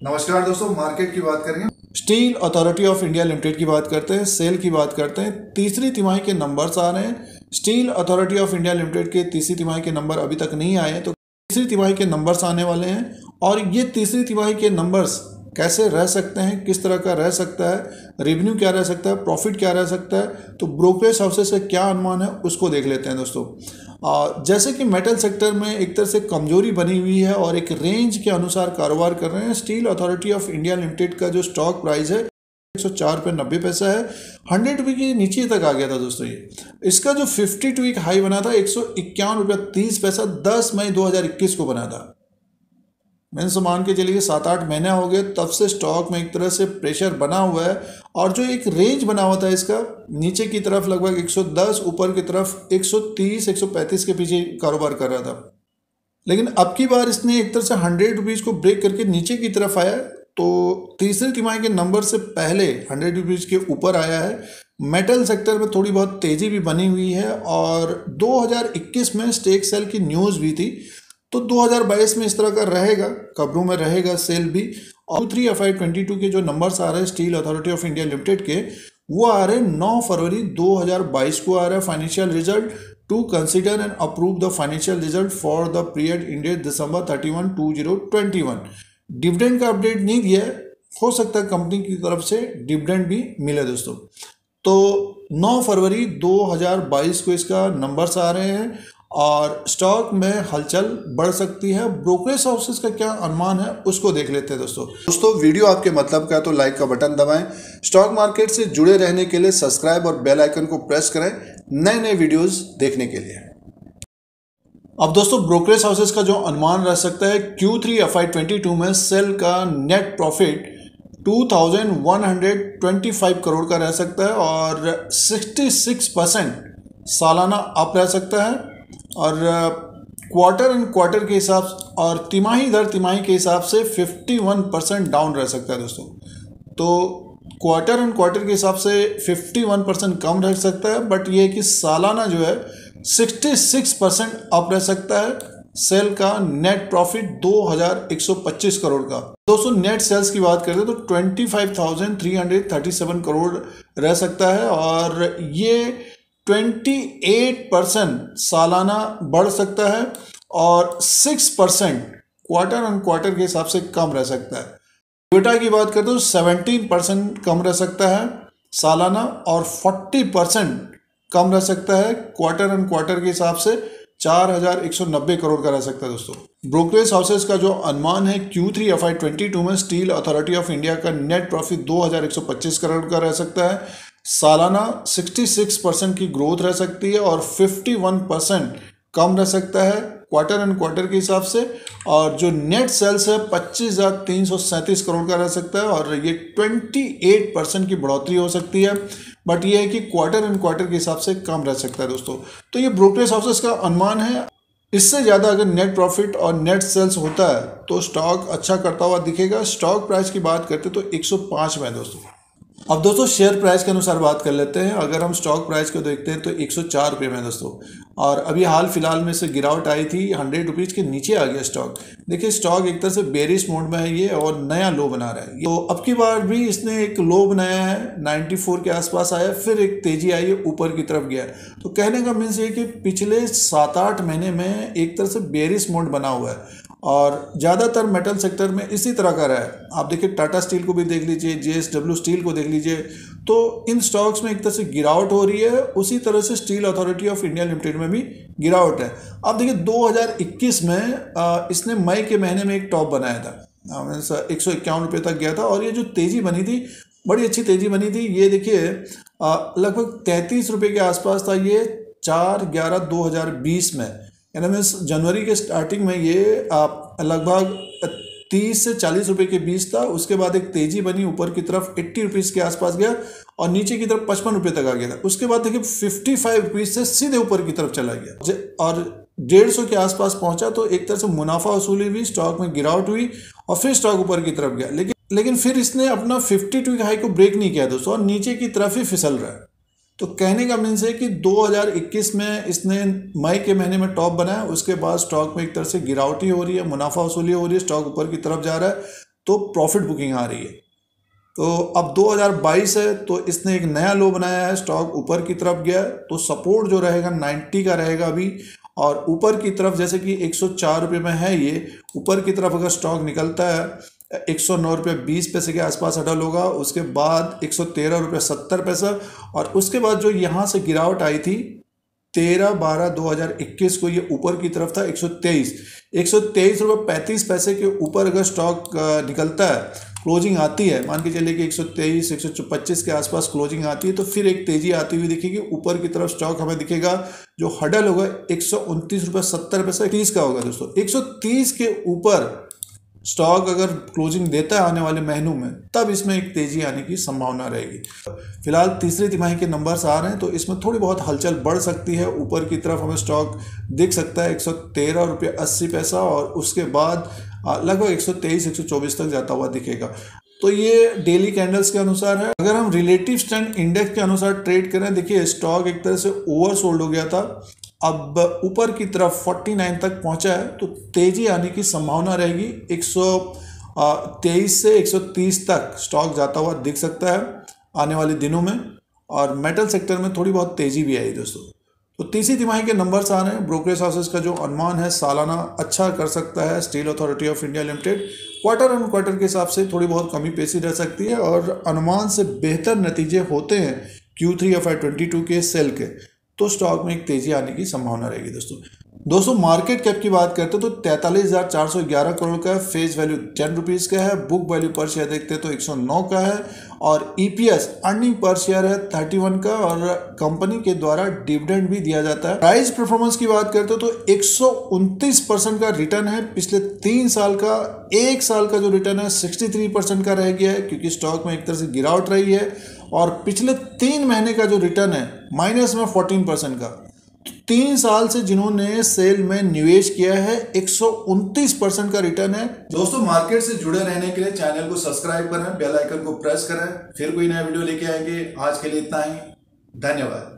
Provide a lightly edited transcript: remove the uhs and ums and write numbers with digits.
नमस्कार दोस्तों, मार्केट की बात करेंगे। Steel authority of India limited की बात करते हैं, सेल की बात करते हैं। तीसरी तिमाही के नंबर्स आ रहे हैं। Steel authority of India limited के तीसरी तिमाही के नंबर अभी तक नहीं आए हैं, तो तीसरी तिमाही के नंबर्स आने वाले हैं। और ये तीसरी तिमाही के नंबर्स कैसे रह सकते हैं, किस तरह का रह सकता है, रेवेन्यू क्या रह सकता है, प्रॉफिट क्या रह सकता है, तो ब्रोकरेज हाउसेस से क्या अनुमान है उसको देख लेते हैं दोस्तों। जैसे कि मेटल सेक्टर में एक तरह से कमजोरी बनी हुई है और एक रेंज के अनुसार कारोबार कर रहे हैं। Steel authority of India limited का जो स्टॉक प्राइस है 104.90 पैसा है। 100 रुपये के नीचे तक आ गया था दोस्तों। ये इसका जो 52 वीक हाई बना था 151.30 रुपये 10 मई 2021 को बना था। मैंने तो मान के चलिए 7-8 महीने हो गए, तब से स्टॉक में एक तरह से प्रेशर बना हुआ है। और जो एक रेंज बना हुआ था इसका, नीचे की तरफ लगभग 110, ऊपर की तरफ 130-135 के पीछे कारोबार कर रहा था। लेकिन अब की बार इसने एक तरह से 100 रुपीज़ को ब्रेक करके नीचे की तरफ आया, तो तीसरी तिमाही के नंबर से पहले 100 रुपीज़ के ऊपर आया है। मेटल सेक्टर में थोड़ी बहुत तेज़ी भी बनी हुई है और 2021 में स्टेक सेल की न्यूज़ भी थी, तो 2022 में इस तरह का रहेगा, खबरों में रहेगा सेल भी। और Q3 FY22 के जो नंबर्स आ रहे हैं steel authority of India limited के, वो आ रहे हैं 9 फरवरी 2022 को आ रहा है। Financial result to consider and approve the financial result for the period ended December 31, 2021। Dividend का अपडेट नहीं दिया है, हो सकता है कंपनी की तरफ से डिविडेंड भी मिले दोस्तों। तो 9 फरवरी 2022 को इसका नंबर्स आ रहे हैं और स्टॉक में हलचल बढ़ सकती है। ब्रोकरेज हाउसेस का क्या अनुमान है उसको देख लेते हैं दोस्तों। वीडियो आपके मतलब का है तो लाइक का बटन दबाएं। स्टॉक मार्केट से जुड़े रहने के लिए सब्सक्राइब और बेल आइकन को प्रेस करें नए नए वीडियोस देखने के लिए। अब दोस्तों, ब्रोकरेज हाउसेस का जो अनुमान रह सकता है Q3 FY22 में सेल का नेट प्रॉफिट 2125 करोड़ का रह सकता है और 66% सालाना अप रह सकता है। और क्वार्टर एंड क्वार्टर के हिसाब और तिमाही दर तिमाही के हिसाब से 51% डाउन रह सकता है दोस्तों। तो क्वार्टर एंड क्वार्टर के हिसाब से 51% कम रह सकता है, बट ये कि सालाना जो है 66% अप रह सकता है। सेल का नेट प्रॉफिट 2125 करोड़ का। दोस्तों, नेट सेल्स की बात करें तो 25,337 करोड़ रह सकता है और ये 28% सालाना बढ़ सकता है और 6% क्वार्टर ऑन क्वार्टर के हिसाब से कम रह सकता है। EBITDA की बात करते तो 17% कम रह सकता है सालाना और 40% कम रह सकता है क्वार्टर ऑन क्वार्टर के हिसाब से 4,190 करोड़ का रह सकता है दोस्तों। ब्रोकरेज हाउसेस का जो अनुमान है Q3 FY22 में स्टील अथॉरिटी ऑफ इंडिया का नेट प्रॉफिट 2,125 करोड़ का रह सकता है। सालाना 66% की ग्रोथ रह सकती है और 51% कम रह सकता है क्वार्टर एंड क्वार्टर के हिसाब से। और जो नेट सेल्स है 25,337 करोड़ का रह सकता है और ये 28% की बढ़ोतरी हो सकती है, बट ये है कि क्वार्टर एंड क्वार्टर के हिसाब से कम रह सकता है दोस्तों। तो ये ब्रोकरेज हाउसेस का अनुमान है। इससे ज़्यादा अगर नेट प्रॉफिट और नेट सेल्स होता है तो स्टॉक अच्छा करता हुआ दिखेगा। स्टॉक प्राइस की बात करते तो 105 में दोस्तों। अब दोस्तों, शेयर प्राइस के अनुसार बात कर लेते हैं। अगर हम स्टॉक प्राइस को देखते हैं तो 104 रुपये में दोस्तों, और अभी हाल फिलहाल में से गिरावट आई थी, 100 रुपीज़ के नीचे आ गया स्टॉक। देखिए, स्टॉक एक तरह से बेरिश मोड में है ये और नया लो बना रहा है। तो अब की बार भी इसने एक लो बनाया है, 94 के आसपास आया, फिर एक तेजी आई है, ऊपर की तरफ गया। तो कहने का मीन्स ये कि पिछले 7-8 महीने में एक तरह से बेरिश मोड बना हुआ है और ज़्यादातर मेटल सेक्टर में इसी तरह का रहा है। आप देखिए, टाटा स्टील को भी देख लीजिए, JSW स्टील को देख लीजिए, तो इन स्टॉक्स में एक तरह से गिरावट हो रही है। उसी तरह से steel authority of India limited में भी गिरावट है। आप देखिए, 2021 में इसने मई के महीने में एक टॉप बनाया था, 151 रुपये तक गया था और ये जो तेज़ी बनी थी, बड़ी अच्छी तेज़ी बनी थी। ये देखिए, लगभग 33 रुपये के आसपास था ये 4/11/2020 में, यानी मीन्स जनवरी के स्टार्टिंग में ये लगभग 30 से 40 रुपये के बीच था। उसके बाद एक तेजी बनी, ऊपर की तरफ 80 रुपीज़ के आसपास गया और नीचे की तरफ 55 रुपये तक आ गया था। उसके बाद देखिए 55 रुपीज़ से सीधे ऊपर की तरफ चला गया और 150 के आसपास पहुंचा। तो एक तरह से मुनाफा वसूली हुई, स्टॉक में गिरावट हुई और फिर स्टॉक ऊपर की तरफ गया। लेकिन फिर इसने अपना 52 हाई को ब्रेक नहीं किया दोस्तों और नीचे की तरफ ही फिसल रहा है। तो कहने का मीन्स है कि 2021 में इसने मई के महीने में टॉप बनाया, उसके बाद स्टॉक में एक तरह से गिरावटी हो रही है, मुनाफा वसूली हो रही है, स्टॉक ऊपर की तरफ जा रहा है। तो प्रॉफिट बुकिंग आ रही है। तो अब 2022 है तो इसने एक नया लो बनाया है, स्टॉक ऊपर की तरफ गया है, तो सपोर्ट जो रहेगा 90 का रहेगा अभी। और ऊपर की तरफ जैसे कि 104 रुपये में है ये, ऊपर की तरफ अगर स्टॉक निकलता है 109 रुपये 20 पैसे के आसपास अटल होगा, उसके बाद 113 रुपये 70 पैसा, और उसके बाद जो यहाँ से गिरावट आई थी 13/12/2021 को ये ऊपर की तरफ था 123 रुपये 35 पैसे के ऊपर अगर स्टॉक निकलता है, क्लोजिंग आती है, मान के चलिए कि 123 125 के आसपास क्लोजिंग आती है, तो फिर एक तेजी आती हुई दिखेगी ऊपर की तरफ। स्टॉक हमें दिखेगा जो हडल होगा 129 रुपये 70 पैसे 30 का होगा दोस्तों। 130 के ऊपर स्टॉक अगर क्लोजिंग देता है आने वाले महीनों में, तब इसमें एक तेजी आने की संभावना रहेगी। फिलहाल तीसरी तिमाही के नंबर्स आ रहे हैं तो इसमें थोड़ी बहुत हलचल बढ़ सकती है। ऊपर की तरफ हमें स्टॉक दिख सकता है 113 रुपये 80 पैसा, और उसके बाद लगभग 123 124 तक जाता हुआ दिखेगा। तो ये डेली कैंडल्स के अनुसार है। अगर हम रिलेटिव स्ट्रेंथ इंडेक्स के अनुसार ट्रेड करें, देखिए स्टॉक एक तरह से ओवरसोल्ड हो गया था, अब ऊपर की तरफ 49 तक पहुंचा है, तो तेजी आने की संभावना रहेगी। 123 से 130 तक स्टॉक जाता हुआ दिख सकता है आने वाले दिनों में। और मेटल सेक्टर में थोड़ी बहुत तेजी भी आई दोस्तों। तो तीसरी तिमाही के नंबर्स आ रहे हैं। ब्रोकरेज हाउसेस का जो अनुमान है सालाना अच्छा कर सकता है steel authority of India limited. Quarter on quarter के हिसाब से थोड़ी बहुत कमी पेशी रह सकती है, और अनुमान से बेहतर नतीजे होते हैं Q3 FY22 के सेल के, तो स्टॉक में एक तेजी आने की संभावना रहेगी दोस्तों। मार्केट कैप की बात करते हैं तो 43,411 करोड़ का है, फेस वैल्यू 10 रुपीज़ का है, बुक वैल्यू पर शेयर देखते हैं तो 109 का है, और EPS अर्निंग पर शेयर है 31 का, और कंपनी के द्वारा डिविडेंड भी दिया जाता है। प्राइस परफॉर्मेंस की बात करते हैं तो 129% का रिटर्न है पिछले 3 साल का। 1 साल का जो रिटर्न है 63% का रह गया है, क्योंकि स्टॉक में एक तरह से गिरावट रही है। और पिछले 3 महीने का जो रिटर्न है माइनस में 14% का। 3 साल से जिन्होंने सेल में निवेश किया है 129% का रिटर्न है। दोस्तों मार्केट से जुड़े रहने के लिए चैनल को सब्सक्राइब करें, बेल आइकन को प्रेस करें, फिर कोई नया वीडियो लेके आएंगे। आज के लिए इतना ही, धन्यवाद।